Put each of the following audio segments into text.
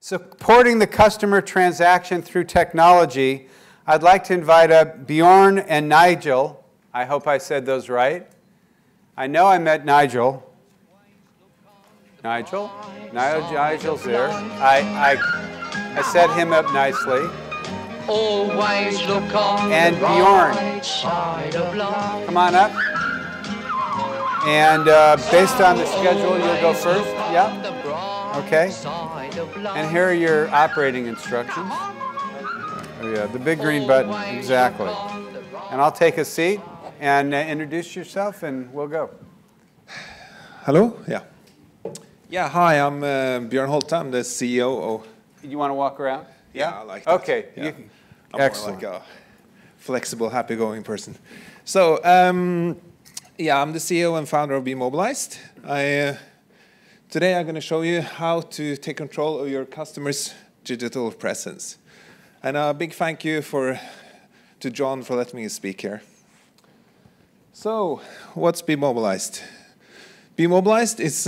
Supporting the customer transaction through technology, I'd like to invite up Bjorn and Nigel. I hope I said those right. I know I met Nigel. Nigel's there. I set him up nicely. Always look on and the Bjorn, right side of life. come on up. And based on the schedule, you'll go first. Yeah. Okay. And here are your operating instructions. Oh yeah, the big green button, exactly. And I'll take a seat and introduce yourself, and we'll go. Hello. Yeah. Yeah. Hi, I'm Björn Holte. I'm the CEO of. You want to walk around? Yeah, I like that. Okay. Yeah. I'm Excellent. more like a flexible, happy-going person. So, yeah, I'm the CEO and founder of BeMobilized. Today I'm going to show you how to take control of your customers' digital presence. And a big thank you to John for letting me speak here. So, what's BeMobilized? BeMobilized is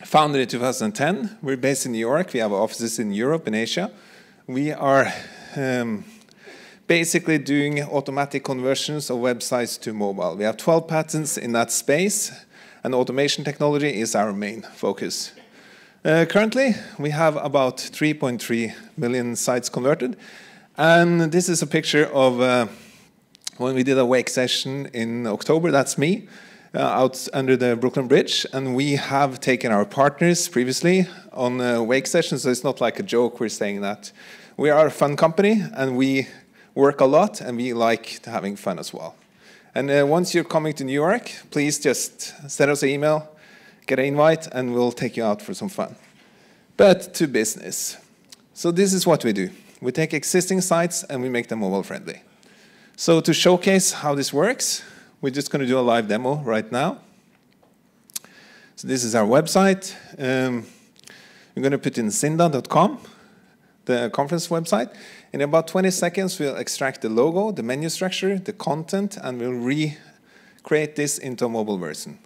founded in 2010. We're based in New York. We have offices in Europe and Asia. We are basically doing automatic conversions of websites to mobile. We have 12 patents in that space, and automation technology is our main focus. Currently, we have about 3.3 million sites converted, and this is a picture of when we did a wake session in October. That's me, out under the Brooklyn Bridge, and we have taken our partners previously on wake sessions, so it's not like a joke we're saying that. We are a fun company, and we work a lot, and we like having fun as well. And once you're coming to New York, please just send us an email, get an invite, and we'll take you out for some fun. But to business. So this is what we do. We take existing sites, and we make them mobile-friendly. So to showcase how this works, we're just going to do a live demo right now. So this is our website. We're going to put in Zinda.com, the conference website. In about 20 seconds, we'll extract the logo, the menu structure, the content, and we'll recreate this into a mobile version.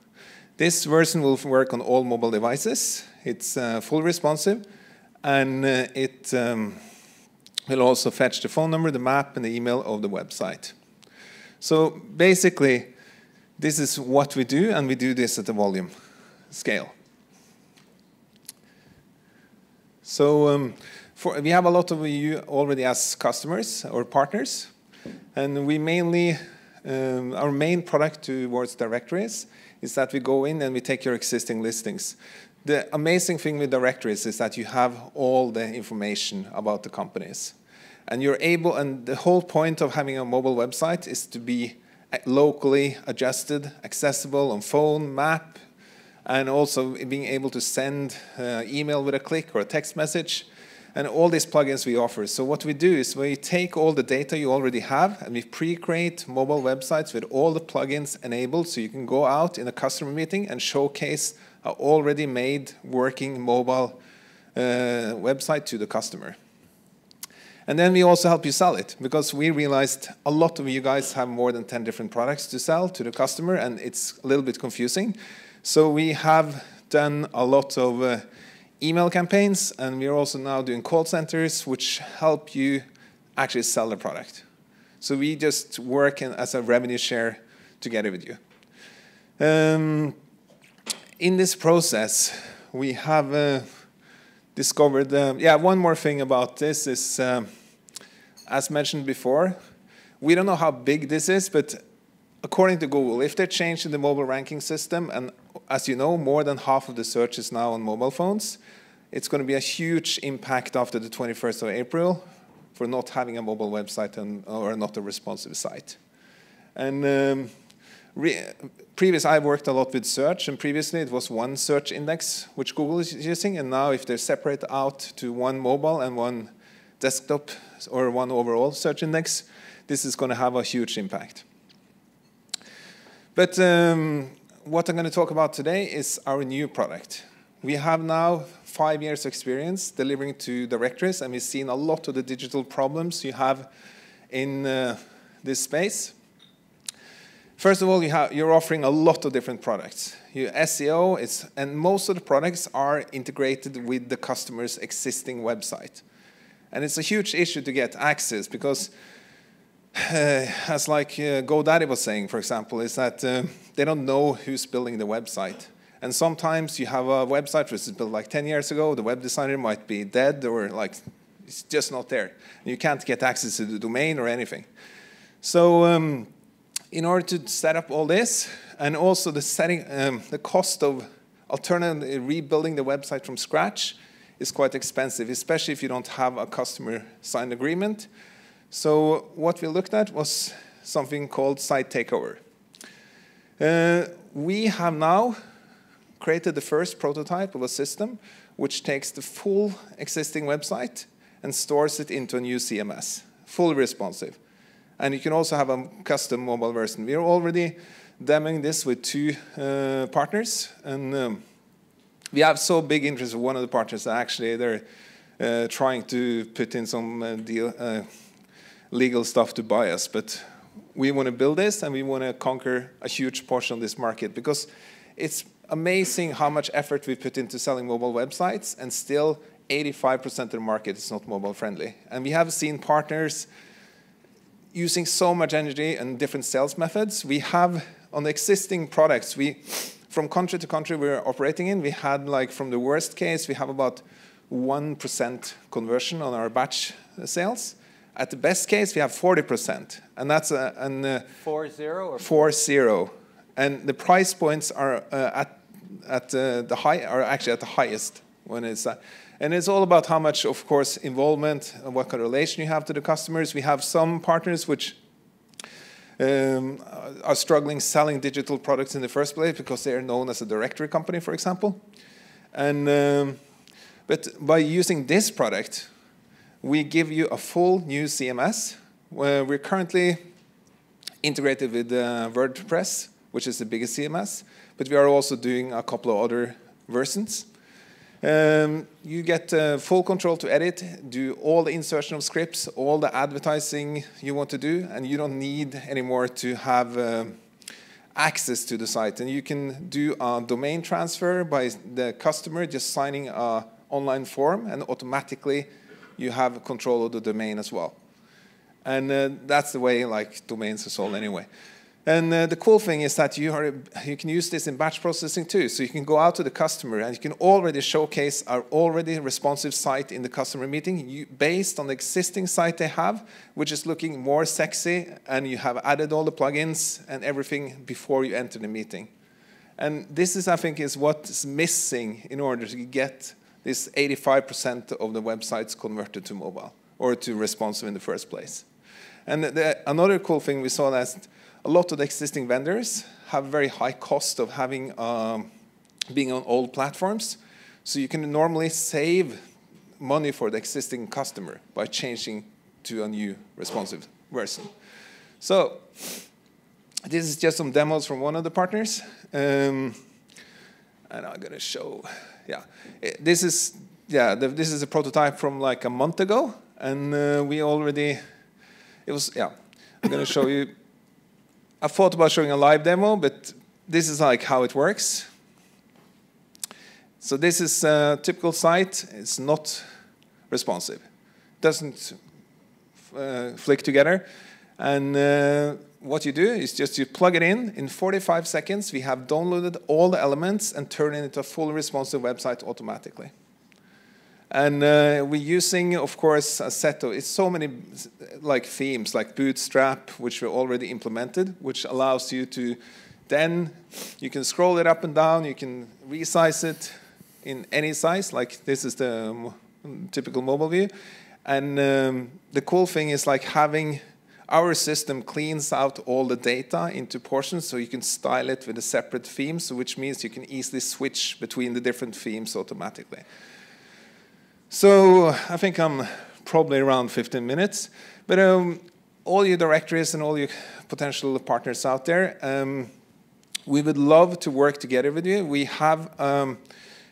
This version will work on all mobile devices. It's full responsive, and it will also fetch the phone number, the map, and the email of the website. So basically, this is what we do, and we do this at a volume scale. So we have a lot of you already as customers or partners, and we mainly, our main product towards directories is that we go in and we take your existing listings. The amazing thing with directories is that you have all the information about the companies. And you're able, and the whole point of having a mobile website is to be locally adjusted, accessible on phone, map, and also being able to send email with a click or a text message, and all these plugins we offer. So what we do is we take all the data you already have, and we pre-create mobile websites with all the plugins enabled, so you can go out in a customer meeting and showcase an already made working mobile website to the customer. And then we also help you sell it, because we realized a lot of you guys have more than 10 different products to sell to the customer, and it's a little bit confusing. So we have done a lot of email campaigns, and we're also now doing call centers, which help you actually sell the product. So we just work as a revenue share together with you. In this process, we have discovered, one more thing about this is, as mentioned before, we don't know how big this is, but according to Google, if they're changing the mobile ranking system, and as you know, more than half of the search is now on mobile phones, it's going to be a huge impact after the 21st of April for not having a mobile website or not a responsive site. And previously, I worked a lot with search, and previously it was one search index which Google is using, and now if they're separate out to one mobile and one desktop or one overall search index, this is going to have a huge impact. But what I'm going to talk about today is our new product. We have now 5 years experience delivering to directories, and we've seen a lot of the digital problems you have in this space. First of all, you're offering a lot of different products. Your SEO, and most of the products are integrated with the customer's existing website. And it's a huge issue to get access because, as like GoDaddy was saying, for example, is that they don't know who's building the website. And sometimes you have a website which was built like 10 years ago, the web designer might be dead or like it's just not there. You can't get access to the domain or anything. So in order to set up all this, and also the cost of rebuilding the website from scratch is quite expensive, especially if you don't have a customer signed agreement. So what we looked at was something called Site Takeover. We have now created the first prototype of a system which takes the full existing website and stores it into a new CMS, fully responsive. And you can also have a custom mobile version. We are already demoing this with 2 partners, and we have so big interest with one of the partners that actually they're trying to put in some legal stuff to buy us. But we want to build this, and we want to conquer a huge portion of this market because it's amazing how much effort we put into selling mobile websites, and still 85% of the market is not mobile friendly. And we have seen partners using so much energy and different sales methods. We have on the existing products, from country to country we're operating in, we had like from the worst case, we have about 1% conversion on our batch sales. At the best case, we have 40%, and that's 40 or 40. And the price points are actually at the highest when it's and it's all about how much, of course, involvement and what kind of relation you have to the customers. We have some partners which are struggling selling digital products in the first place because they are known as a directory company, for example. And but by using this product, we give you a full new CMS. Where we're currently integrated with WordPress, which is the biggest CMS, but we are also doing a couple of other versions. You get full control to edit, do all the insertion of scripts, all the advertising you want to do, and you don't need anymore to have access to the site. And you can do a domain transfer by the customer just signing an online form, and automatically you have control of the domain as well. And that's the way like domains are sold anyway. And the cool thing is that you can use this in batch processing too. So you can go out to the customer and you can already showcase our already responsive site in the customer meeting based on the existing site they have, which is looking more sexy, and you have added all the plugins and everything before you enter the meeting. And this is, I think, is what's missing in order to get this 85% of the websites converted to mobile or to responsive in the first place. And another cool thing we saw that a lot of the existing vendors have very high cost of having being on old platforms. So you can normally save money for the existing customer by changing to a new responsive version. So this is just some demos from one of the partners. And I'm going to show, this is a prototype from like a month ago. And we already, I'm going to show you. I thought about showing a live demo, but this is like how it works. So this is a typical site. It's not responsive. It doesn't flick together. And what you do is just you plug it in. In 45 seconds, we have downloaded all the elements and turned it into a fully responsive website automatically. And we're using, of course, a set of, it's so many like themes, like Bootstrap, which we already implemented, which allows you to then, you can scroll it up and down, you can resize it in any size, like this is the typical mobile view. And the cool thing is like having our system cleans out all the data into portions so you can style it with a separate theme, so which means you can easily switch between the different themes automatically. So I think I'm probably around 15 minutes. But all your directories and all your potential partners out there, we would love to work together with you. We have,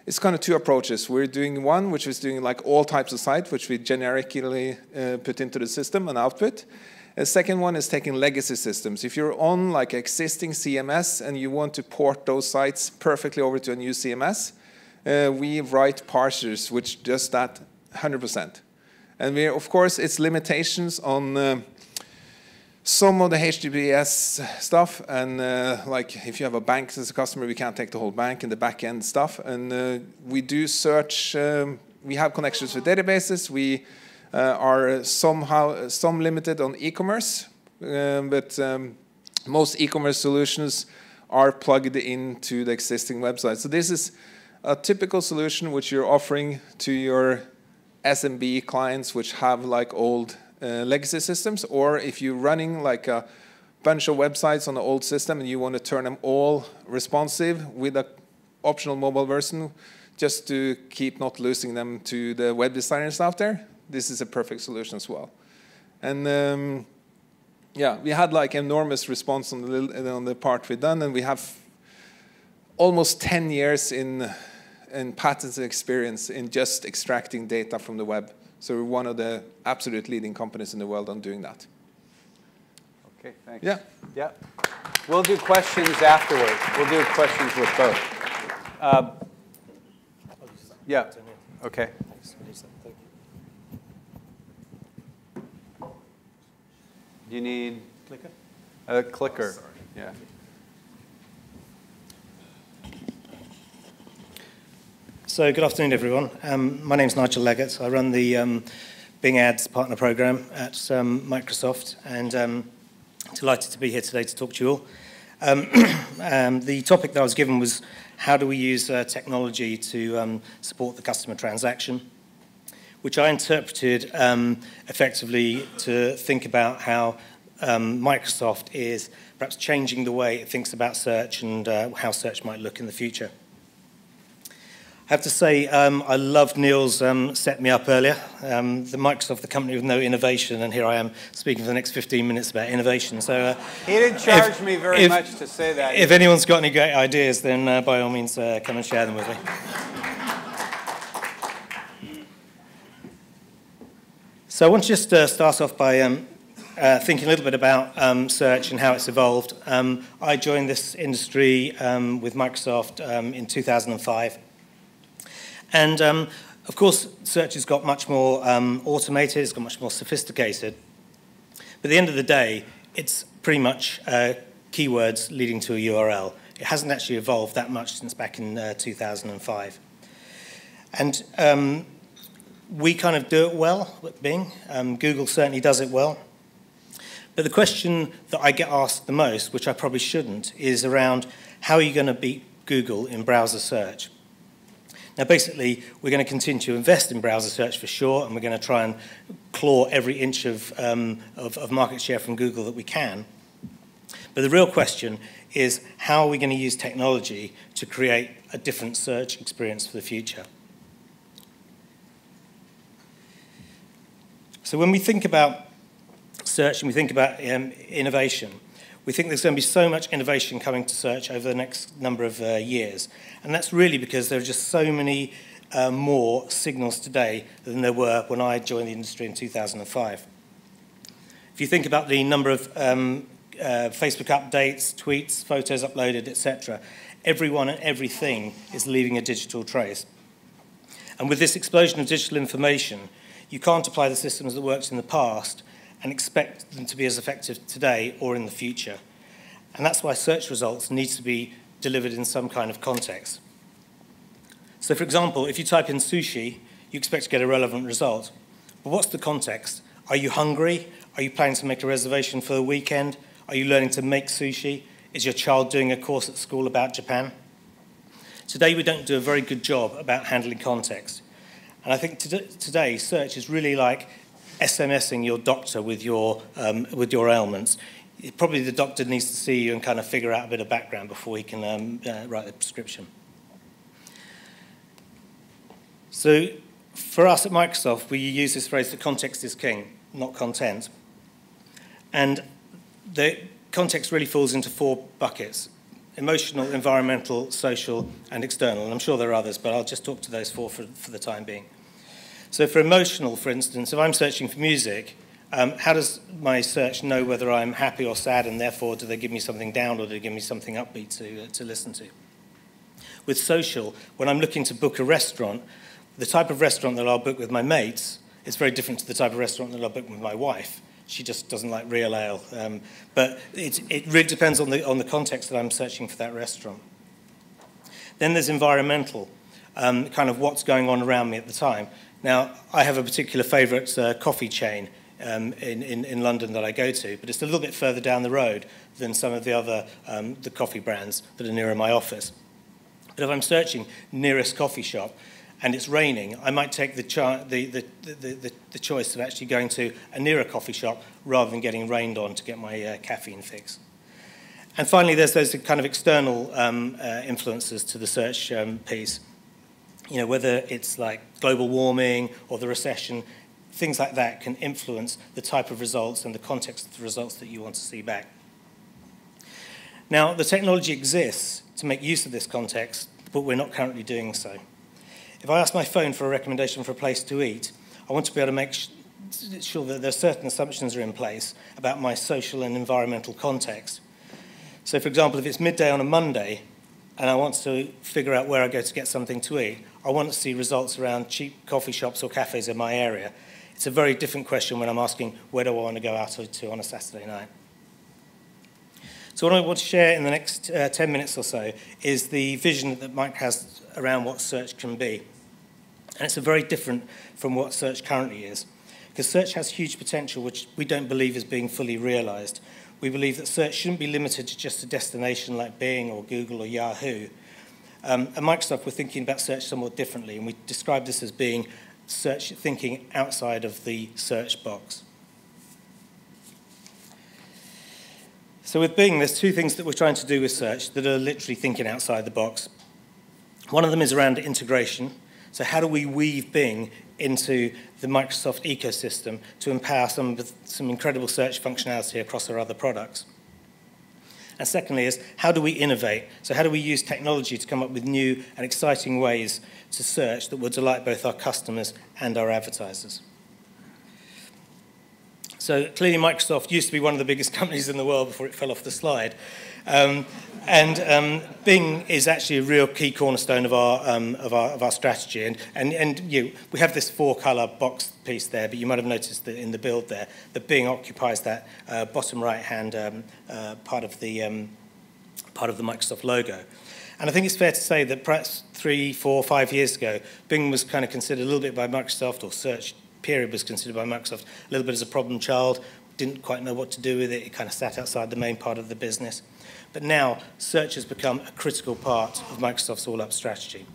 it's kind of 2 approaches. We're doing one, which is doing like all types of sites, which we generically put into the system and output. The second one is taking legacy systems. If you're on like existing CMS and you want to port those sites perfectly over to a new CMS, we write parsers which does that 100%. And we, of course, it's limitations on some of the HTTPS stuff, and like if you have a bank as a customer, we can't take the whole bank and the back-end stuff. And we do search, we have connections with databases. We are somehow limited on e-commerce, but most e-commerce solutions are plugged into the existing website. So this is a typical solution which you're offering to your SMB clients which have like old legacy systems, or if you're running like a bunch of websites on the old system and you want to turn them all responsive with an optional mobile version just to keep not losing them to the web designers out there, this is a perfect solution as well. And yeah, we had like enormous response on the part we've done, and we have almost 10 years in patents and experience in just extracting data from the web. So we're one of the absolute leading companies in the world on doing that. Okay, thanks. Yeah. Yeah. We'll do questions afterwards. We'll do questions with both. Yeah. Okay. You need clicker? A clicker. Sorry. Yeah. So good afternoon, everyone. My name's Nigel Leggett. I run the Bing Ads Partner Program at Microsoft, and delighted to be here today to talk to you all. The topic that I was given was how do we use technology to support the customer transaction, which I interpreted effectively to think about how Microsoft is perhaps changing the way it thinks about search and how search might look in the future. I have to say, I loved Neil's set me up earlier. The Microsoft, the company with no innovation, and here I am speaking for the next 15 minutes about innovation. So he didn't charge me very much to say that. If anyone's got any great ideas, then by all means come and share them with me. So I want to just start off by thinking a little bit about search and how it's evolved. I joined this industry with Microsoft in 2005. And, of course, search has got much more automated, it's got much more sophisticated. But at the end of the day, it's pretty much keywords leading to a URL. It hasn't actually evolved that much since back in 2005. And we kind of do it well at Bing. Google certainly does it well. But the question that I get asked the most, which I probably shouldn't, is around how are you going to beat Google in browser search? Now, basically, we're going to continue to invest in browser search for sure, and we're going to try and claw every inch of market share from Google that we can. But the real question is, how are we going to use technology to create a different search experience for the future? So when we think about search and we think about innovation, we think there's going to be so much innovation coming to search over the next number of years. And that's really because there are just so many more signals today than there were when I joined the industry in 2005. If you think about the number of Facebook updates, tweets, photos uploaded, etc., everyone and everything is leaving a digital trace. And with this explosion of digital information, you can't apply the systems that worked in the past and expect them to be as effective today or in the future. And that's why search results need to be delivered in some kind of context. So for example, if you type in sushi, you expect to get a relevant result. But what's the context? Are you hungry? Are you planning to make a reservation for the weekend? Are you learning to make sushi? Is your child doing a course at school about Japan? Today we don't do a very good job about handling context. And I think today search is really like SMSing your doctor with your ailments. Probably the doctor needs to see you and kind of figure out a bit of background before he can write the prescription. So for us at Microsoft, we use this phrase that context is king, not content. And the context really falls into 4 buckets: emotional, environmental, social, and external. And I'm sure there are others, but I'll just talk to those 4 for the time being. So for emotional, for instance, if I'm searching for music, How does my search know whether I'm happy or sad, and therefore do they give me something down or do they give me something upbeat to listen to? With social, when I'm looking to book a restaurant, the type of restaurant that I'll book with my mates is very different to the type of restaurant that I'll book with my wife. She just doesn't like real ale. But it really depends on the context that I'm searching for that restaurant. Then there's environmental, kind of what's going on around me at the time. Now, I have a particular favourite coffee chain in London that I go to, but it's a little bit further down the road than some of the other the coffee brands that are nearer my office. But if I'm searching nearest coffee shop and it's raining, I might take the choice of actually going to a nearer coffee shop rather than getting rained on to get my caffeine fix. And finally, there's those kind of external influences to the search piece. You know, whether it's like global warming or the recession, things like that can influence the type of results and the context of the results that you want to see back. Now, the technology exists to make use of this context, but we're not currently doing so. If I ask my phone for a recommendation for a place to eat, I want to be able to make sure that there are certain assumptions are in place about my social and environmental context. So, for example, if it's midday on a Monday and I want to figure out where I go to get something to eat, I want to see results around cheap coffee shops or cafes in my area. It's a very different question when I'm asking, where do I want to go out to on a Saturday night? So what I want to share in the next 10 minutes or so is the vision that Mike has around what search can be. And it's very different from what search currently is, because search has huge potential, which we don't believe is being fully realized. We believe that search shouldn't be limited to just a destination like Bing or Google or Yahoo. At Microsoft, we're thinking about search somewhat differently, and we describe this as being search thinking outside of the search box. So with Bing, there's two things that we're trying to do with search that are literally thinking outside the box. One of them is around integration. So how do we weave Bing into the Microsoft ecosystem to empower some incredible search functionality across our other products? And secondly is, how do we innovate? So how do we use technology to come up with new and exciting ways to search that will delight both our customers and our advertisers? So clearly Microsoft used to be one of the biggest companies in the world before it fell off the slide. Bing is actually a real key cornerstone of our strategy. And we have this 4-color box piece there, but you might have noticed that in the build there, that Bing occupies that bottom right-hand part of the Microsoft logo. And I think it's fair to say that perhaps 3, 4, 5 years ago, Bing was kind of considered a little bit by Microsoft, or search period was considered by Microsoft a little bit as a problem child, didn't quite know what to do with it, it kind of sat outside the main part of the business. But now, search has become a critical part of Microsoft's all-up strategy.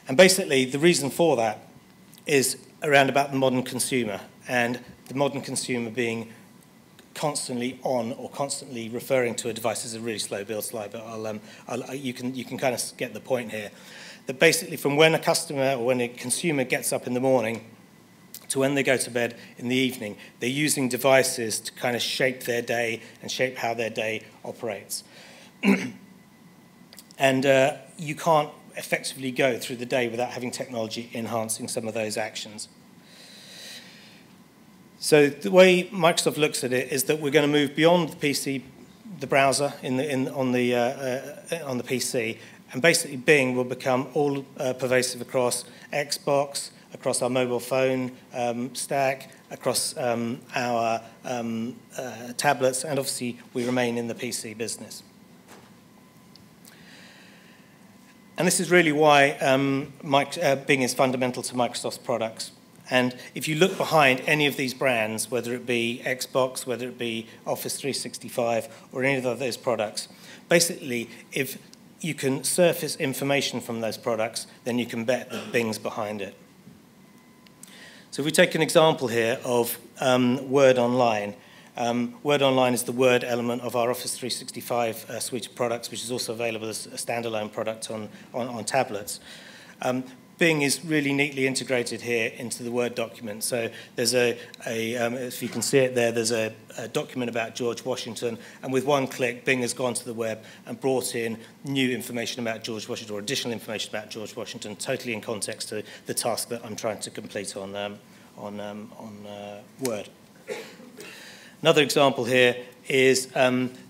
And basically, the reason for that is around about the modern consumer, and the modern consumer being constantly on or constantly referring to a device. Is a really slow build slide, but you can kind of get the point here. That basically from when a customer or when a consumer gets up in the morning to when they go to bed in the evening, they're using devices to kind of shape their day and shape how their day operates. And you can't effectively go through the day without having technology enhancing some of those actions. So the way Microsoft looks at it is that we're going to move beyond the PC, the browser on the PC, and basically Bing will become all pervasive across Xbox, across our mobile phone stack, across our tablets, and obviously we remain in the PC business. And this is really why Bing is fundamental to Microsoft's products. And if you look behind any of these brands, whether it be Xbox, whether it be Office 365, or any of those products, basically, if you can surface information from those products, then you can bet that Bing's behind it. So if we take an example here of Word Online. Word Online is the Word element of our Office 365 suite of products, which is also available as a standalone product on tablets. Bing is really neatly integrated here into the Word document. So there's if you can see it there, there's a document about George Washington, and with one click, Bing has gone to the web and brought in new information about George Washington, or additional information about George Washington, totally in context to the task that I'm trying to complete on Word. Another example here is,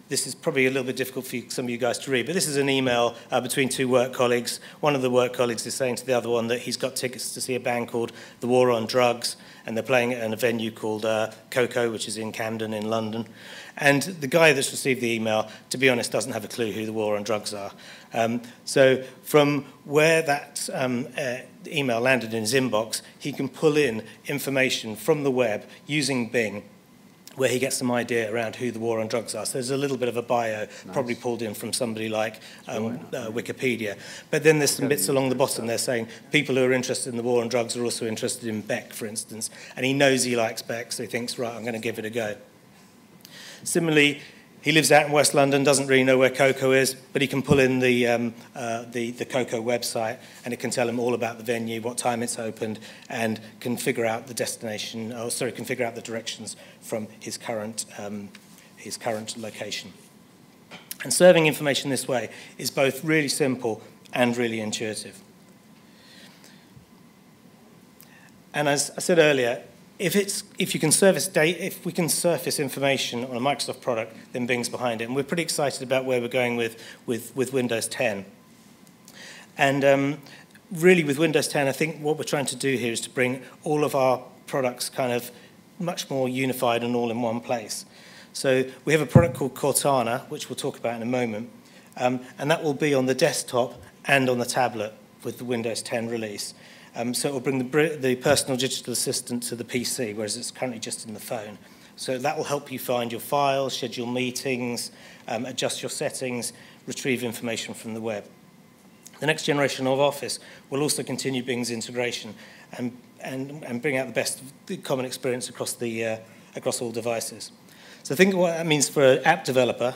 this is probably a little bit difficult for some of you guys to read, but this is an email between two work colleagues. One of the work colleagues is saying to the other one that he's got tickets to see a band called The War on Drugs, and they're playing at a venue called Coco, which is in Camden in London. And the guy that's received the email, to be honest, doesn't have a clue who The War on Drugs are. So from where that email landed in his inbox, he can pull in information from the web using Bing, where he gets some idea around who the war on drugs are. So there's a little bit of a bio, probably pulled in from somebody like Wikipedia. But then there's some bits along the bottom there saying people who are interested in the war on drugs are also interested in Beck, for instance. And he knows he likes Beck, so he thinks, right, I'm going to give it a go. Similarly, he lives out in West London, doesn't really know where Coco is, but he can pull in the Coco website, and it can tell him all about the venue, what time it's opened, and can figure out the destination, can figure out the directions from his current location. And serving information this way is both really simple and really intuitive. And as I said earlier, if we can surface information on a Microsoft product, then Bing's behind it. And we're pretty excited about where we're going with Windows 10. And really with Windows 10, I think what we're trying to do here is to bring all of our products kind of much more unified and all in one place. So we have a product called Cortana, which we'll talk about in a moment. And that will be on the desktop and on the tablet with the Windows 10 release. So it will bring the personal digital assistant to the PC, whereas it's currently just in the phone. So that will help you find your files, schedule meetings, adjust your settings, retrieve information from the web. The next generation of Office will also continue Bing's integration and bring out the best common experience across all devices. So think of what that means for an app developer.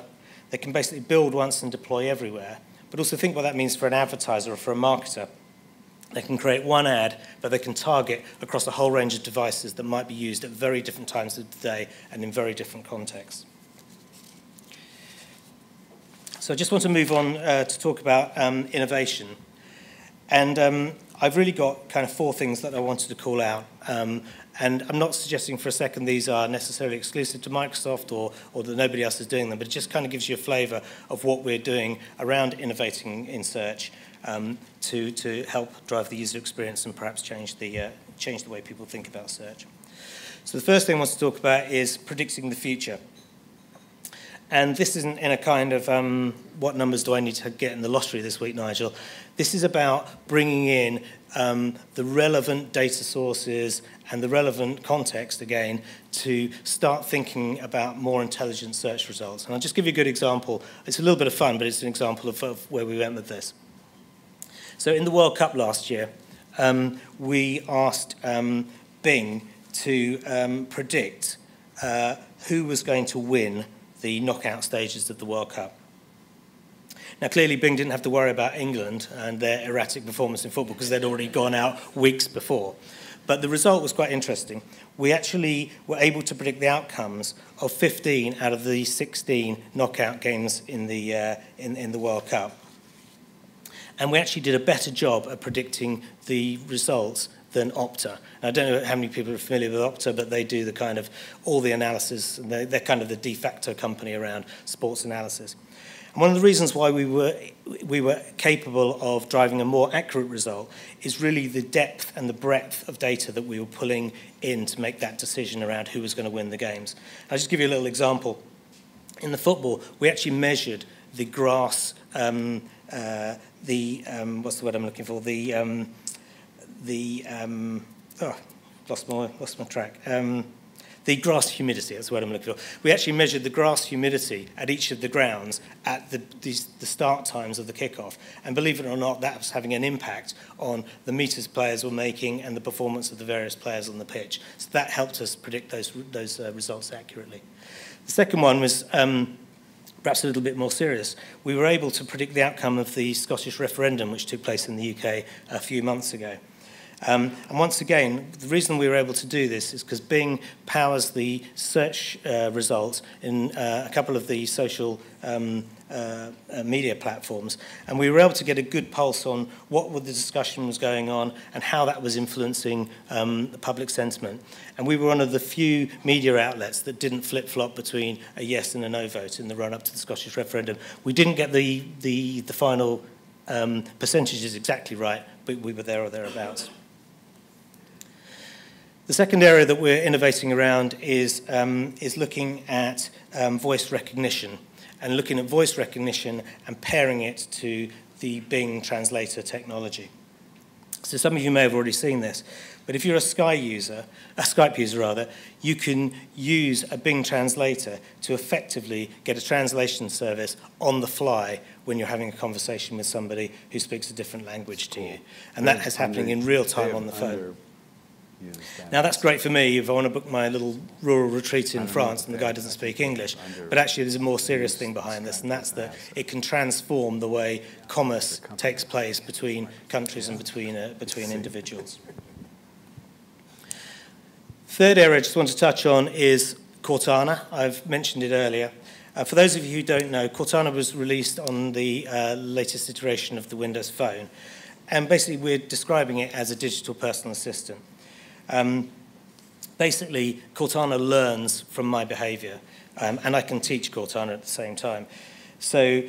They can basically build once and deploy everywhere, but also think what that means for an advertiser or for a marketer. They can create one ad, but they can target across a whole range of devices that might be used at very different times of the day and in very different contexts. So I just want to move on to talk about innovation. And I've really got kind of 4 things that I wanted to call out. And I'm not suggesting for a second these are necessarily exclusive to Microsoft or that nobody else is doing them, but it just kind of gives you a flavour of what we're doing around innovating in search to help drive the user experience and perhaps change the way people think about search. So the first thing I want to talk about is predicting the future. And this isn't in a kind of, what numbers do I need to get in the lottery this week, Nigel? This is about bringing in the relevant data sources and the relevant context, again, to start thinking about more intelligent search results. And I'll just give you a good example. It's a little bit of fun, but it's an example of where we went with this. So in the World Cup last year, we asked Bing to predict who was going to win the knockout stages of the World Cup. Now, clearly, Bing didn't have to worry about England and their erratic performance in football because they'd already gone out weeks before. But the result was quite interesting. We actually were able to predict the outcomes of 15 out of the 16 knockout games in the World Cup. And we actually did a better job at predicting the results than Opta. Now, I don't know how many people are familiar with Opta, but they do the kind of all the analysis, and they're kind of the de facto company around sports analysis. And one of the reasons why we were capable of driving a more accurate result is really the depth and the breadth of data that we were pulling in to make that decision around who was going to win the games. I'll just give you a little example. In the football, we actually measured the grass, what's the word I'm looking for? Lost my track. The grass humidity, that's what I'm looking for. We actually measured the grass humidity at each of the grounds at the start times of the kickoff. And believe it or not, that was having an impact on the meters players were making and the performance of the various players on the pitch. So that helped us predict those results accurately. The second one was perhaps a little bit more serious. We were able to predict the outcome of the Scottish referendum, which took place in the UK a few months ago. And once again, the reason we were able to do this is because Bing powers the search results in a couple of the social media platforms, and we were able to get a good pulse on what the discussion was going on and how that was influencing the public sentiment. And we were one of the few media outlets that didn't flip-flop between a yes and a no vote in the run-up to the Scottish referendum. We didn't get the final percentages exactly right, but we were there or thereabouts. The second area that we're innovating around is looking at voice recognition, and looking at voice recognition and pairing it to the Bing translator technology. So some of you may have already seen this, but if you're a Skype user rather, you can use a Bing translator to effectively get a translation service on the fly when you're having a conversation with somebody who speaks a different language to you. And that is happening in real time on the phone. Now, that's great for me if I want to book my little rural retreat in France and the guy doesn't speak English. But actually, there's a more serious thing behind this, and that's that it can transform the way commerce takes place between countries and between individuals. Third area I just want to touch on is Cortana. I've mentioned it earlier. For those of you who don't know, Cortana was released on the latest iteration of the Windows Phone. And basically, we're describing it as a digital personal assistant. Basically, Cortana learns from my behavior, and I can teach Cortana at the same time. So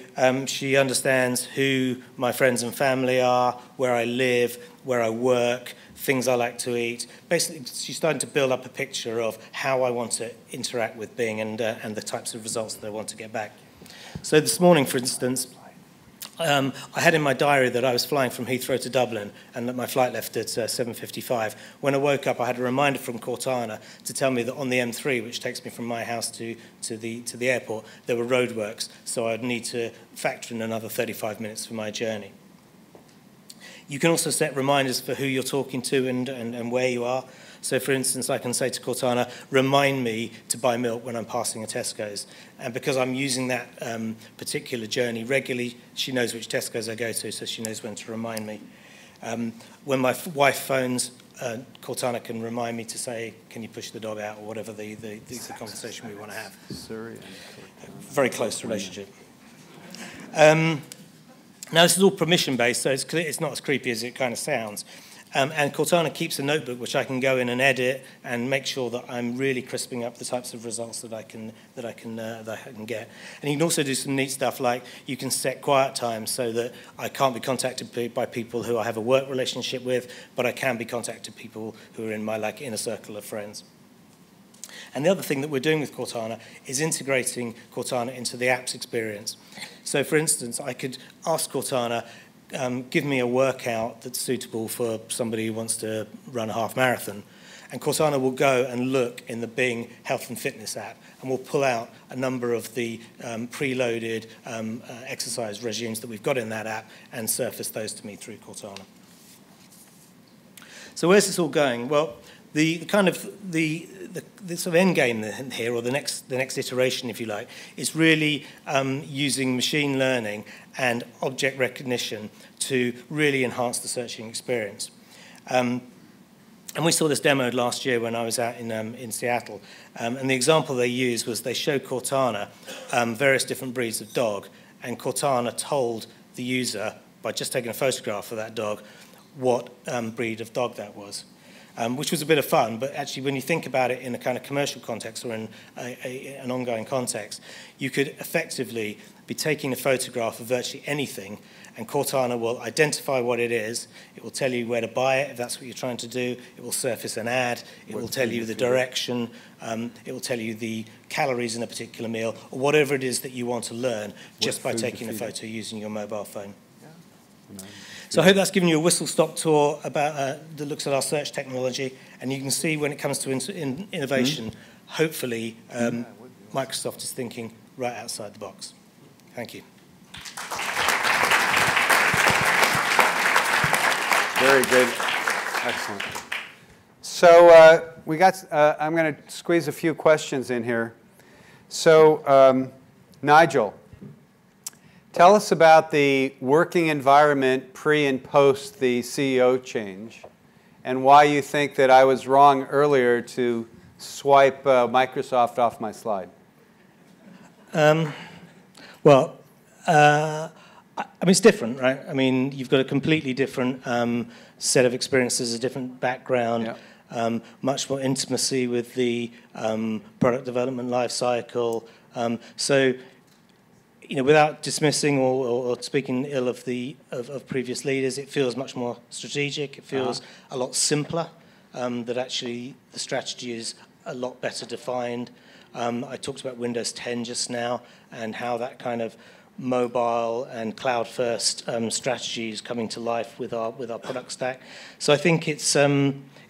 she understands who my friends and family are, where I live, where I work, things I like to eat. Basically, she's starting to build up a picture of how I want to interact with Bing and the types of results that I want to get back. So this morning, for instance, I had in my diary that I was flying from Heathrow to Dublin and that my flight left at 7:55. When I woke up, I had a reminder from Cortana to tell me that on the M3, which takes me from my house to the airport, there were roadworks, so I'd need to factor in another 35 minutes for my journey. You can also set reminders for who you're talking to and where you are. So, for instance, I can say to Cortana, remind me to buy milk when I'm passing a Tesco's. And because I'm using that particular journey regularly, she knows which Tesco's I go to, so she knows when to remind me. When my wife phones, Cortana can remind me to say, can you push the dog out, or whatever the conversation we want to have. Very close relationship. Now, this is all permission-based, so it's not as creepy as it kind of sounds. And Cortana keeps a notebook which I can go in and edit and make sure that I'm really crisping up the types of results that I can get. And you can also do some neat stuff like you can set quiet times so that I can't be contacted by people who I have a work relationship with, but I can be contacted people who are in my inner circle of friends. And the other thing that we're doing with Cortana is integrating Cortana into the app's experience. So, for instance, I could ask Cortana, give me a workout that's suitable for somebody who wants to run a half marathon. And Cortana will go and look in the Bing Health and Fitness app, and we'll pull out a number of the preloaded exercise regimes that we've got in that app and surface those to me through Cortana. So where's this all going? Well, the sort of end game here, or the next iteration, if you like, is really using machine learning and object recognition to really enhance the searching experience. And we saw this demoed last year when I was out in Seattle. And the example they used was they showed Cortana various different breeds of dog, and Cortana told the user, by just taking a photograph of that dog, what breed of dog that was. Which was a bit of fun, but actually when you think about it in a kind of commercial context or in an ongoing context, you could effectively be taking a photograph of virtually anything, and Cortana will identify what it is, it will tell you where to buy it if that's what you're trying to do, it will surface an ad, it will tell you the direction, it will tell you the calories in a particular meal, or whatever it is that you want to learn just by taking a photo using your mobile phone. So I hope that's given you a whistle-stop tour about that looks at our search technology, and you can see when it comes to innovation, hopefully Microsoft is thinking right outside the box. Thank you. Very good. Excellent. So we got. I'm going to squeeze a few questions in here. So Nigel, tell us about the working environment pre and post the CEO change, and why you think that I was wrong earlier to swipe Microsoft off my slide. Well, I mean, it's different, right? I mean, you've got a completely different set of experiences, a different background, much more intimacy with the product development life cycle. So, you know, without dismissing or speaking ill of of previous leaders, it feels much more strategic. It feels a lot simpler. That actually the strategy is a lot better defined. I talked about Windows 10 just now and how that kind of mobile and cloud-first strategy is coming to life with our product stack. So I think it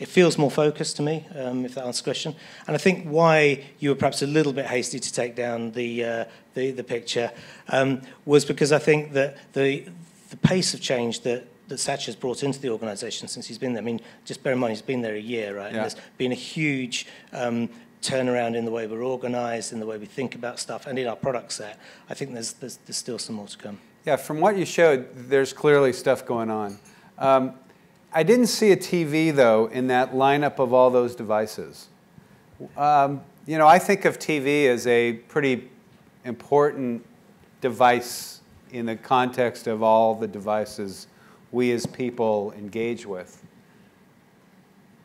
feels more focused to me, if that answers the question. And I think why you were perhaps a little bit hasty to take down the picture was because I think that the pace of change that Satya's brought into the organisation since he's been there. I mean, just bear in mind he's been there a year, right? Yeah. And there's been a huge turnaround in the way we're organised, in the way we think about stuff, and in our product set. I think there's still some more to come. Yeah, from what you showed, there's clearly stuff going on. I didn't see a TV, though, in that lineup of all those devices. You know, I think of TV as a pretty important device in the context of all the devices we as people engage with.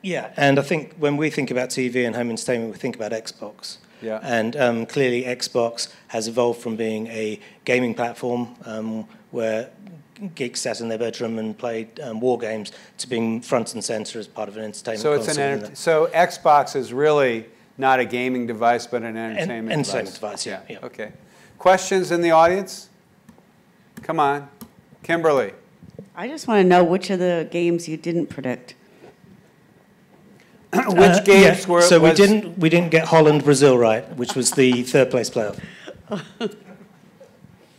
Yeah, and I think when we think about TV and home entertainment, we think about Xbox. Yeah. And clearly Xbox has evolved from being a gaming platform where geeks sat in their bedroom and played war games to being front and center as part of an entertainment console. So Xbox is really not a gaming device, but an entertainment device. Yeah. Okay. Questions in the audience? Come on. Kimberly. I just want to know which of the games you didn't predict. Which games were? So we didn't get Holland Brazil right, which was the third place playoff.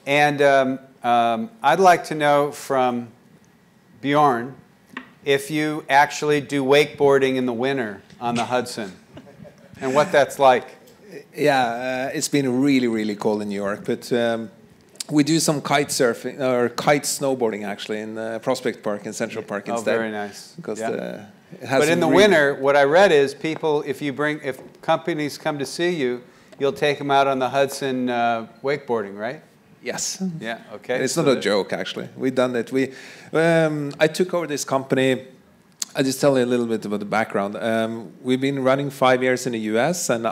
And I'd like to know from Bjorn if you actually do wakeboarding in the winter on the Hudson, and what that's like. Yeah, it's been really, really cold in New York, but we do some kite surfing or kite snowboarding actually in Prospect Park and Central Park instead. Oh, very nice. Because but in the winter, what I read is people, if companies come to see you, you'll take them out on the Hudson wakeboarding, right? Yes. Yeah. Okay. It's not a joke, actually. We've done it. I took over this company. I'll just tell you a little bit about the background. We've been running 5 years in the US, and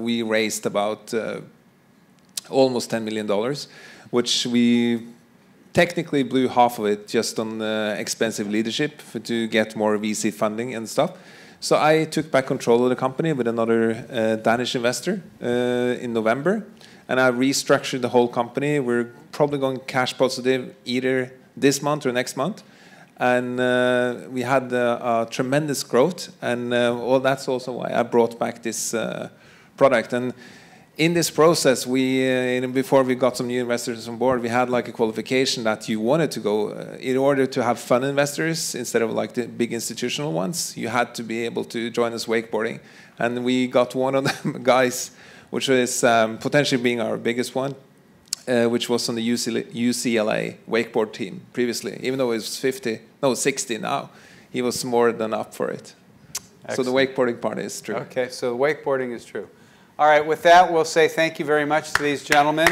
we raised about almost $10 million, which we technically blew half of it just on expensive leadership to get more VC funding and stuff. So I took back control of the company with another Danish investor in November, and I restructured the whole company. We're probably going cash positive either this month or next month. And we had tremendous growth, and well, that's also why I brought back this product. And in this process, before we got some new investors on board, we had like a qualification that you wanted to go in order to have fun investors instead of like the big institutional ones. You had to be able to join us wakeboarding, and we got one of them guys, which is potentially being our biggest one, which was on the UCLA wakeboard team previously. Even though he was 60 now, he was more than up for it. Excellent. So the wakeboarding part is true. Okay, so the wakeboarding is true. All right, with that, we'll say thank you very much to these gentlemen.